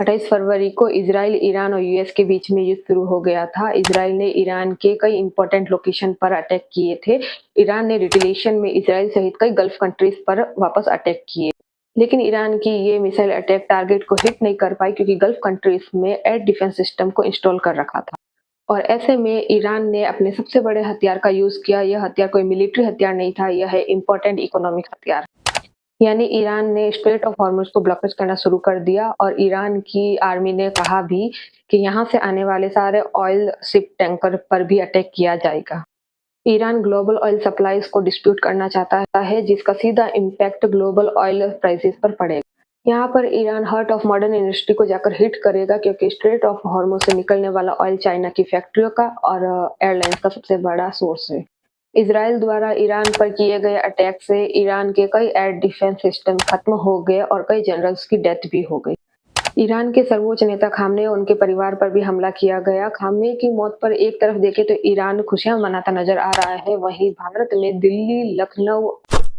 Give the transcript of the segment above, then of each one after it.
28 फरवरी को Israel, Iran और US के बीच में युद्ध शुरू हो गया था। इजराइल ने ईरान के कई इंपॉर्टेंट लोकेशन पर अटैक किए थे। ईरान ने रिटेलिएशन में इजराइल सहित कई गल्फ कंट्रीज पर वापस अटैक किए। लेकिन ईरान की ये मिसाइल अटैक टारगेट को हिट नहीं कर पाई क्योंकि गल्फ कंट्रीज में एयर डिफेंस सिस्टम को इंस्टॉल कर रखा था। और ऐसे में ईरान ने अपने सबसे बड़े हथियार का यूज किया। यह हथियार कोई मिलिट्री हथियार नहीं था, यह है इम्पोर्टेंट इकोनॉमिक हथियार। यानी ईरान ने स्ट्रेट ऑफ हॉर्मुज को ब्लॉकेज करना शुरू कर दिया और ईरान की आर्मी ने कहा भी कि यहाँ से आने वाले सारे ऑयल शिप टैंकर पर भी अटैक किया जाएगा। ईरान ग्लोबल ऑयल सप्लाईज को डिस्प्यूट करना चाहता है, जिसका सीधा इम्पैक्ट ग्लोबल ऑयल प्राइसेस पर पड़ेगा। यहाँ पर Iran heart of modern industry को जाकर हिट करेगा क्योंकि स्ट्रेट ऑफ हॉर्मुज से निकलने वाला ऑयल चाइना की फैक्ट्रियों का और एयरलाइंस का सबसे बड़ा सोर्स है। इजराइल द्वारा ईरान पर किए गए अटैक से ईरान के कई एयर डिफेंस सिस्टम खत्म हो गए और कई जनरल्स की डेथ भी हो गई। ईरान के सर्वोच्च नेता खामनेई और उनके परिवार पर भी हमला किया गया। खामनेई की मौत पर एक तरफ देखें तो ईरान खुशियां मनाता नजर आ रहा है, वहीं भारत में दिल्ली, लखनऊ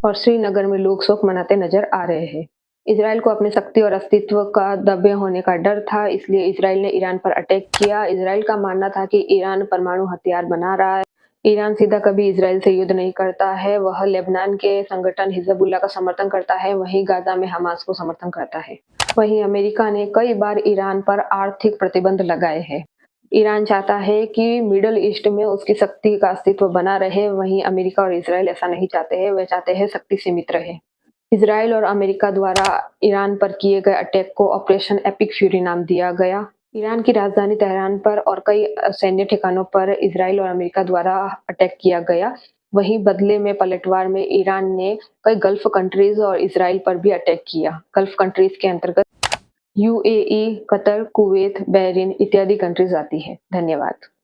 और श्रीनगर में लोग शोक मनाते नजर आ रहे हैं। इजराइल को अपनी शक्ति और अस्तित्व का दबे होने का डर था, इसलिए इजराइल ने ईरान पर अटैक किया। इजराइल का मानना था कि ईरान परमाणु हथियार बना रहा है। ईरान सीधा कभी इजराइल से युद्ध नहीं करता है, वह लेबनान के संगठन हिजबुल्लाह का समर्थन करता है, वहीं गाजा में हमास को समर्थन करता है। वहीं अमेरिका ने कई बार ईरान पर आर्थिक प्रतिबंध लगाए हैं। ईरान चाहता है कि मिडल ईस्ट में उसकी शक्ति का अस्तित्व बना रहे, वहीं अमेरिका और इजराइल ऐसा नहीं चाहते हैं, वे चाहते हैं शक्ति सीमित रहे। इजराइल और अमेरिका द्वारा ईरान पर किए गए अटैक को ऑपरेशन एपिक फ्यूरी नाम दिया गया। ईरान की राजधानी तेहरान पर और कई सैन्य ठिकानों पर इजराइल और अमेरिका द्वारा अटैक किया गया। वहीं बदले में पलटवार में ईरान ने कई गल्फ कंट्रीज और इजराइल पर भी अटैक किया। गल्फ कंट्रीज के अंतर्गत यूएई, कतर, कुवैत, बहरीन इत्यादि कंट्रीज आती है। धन्यवाद।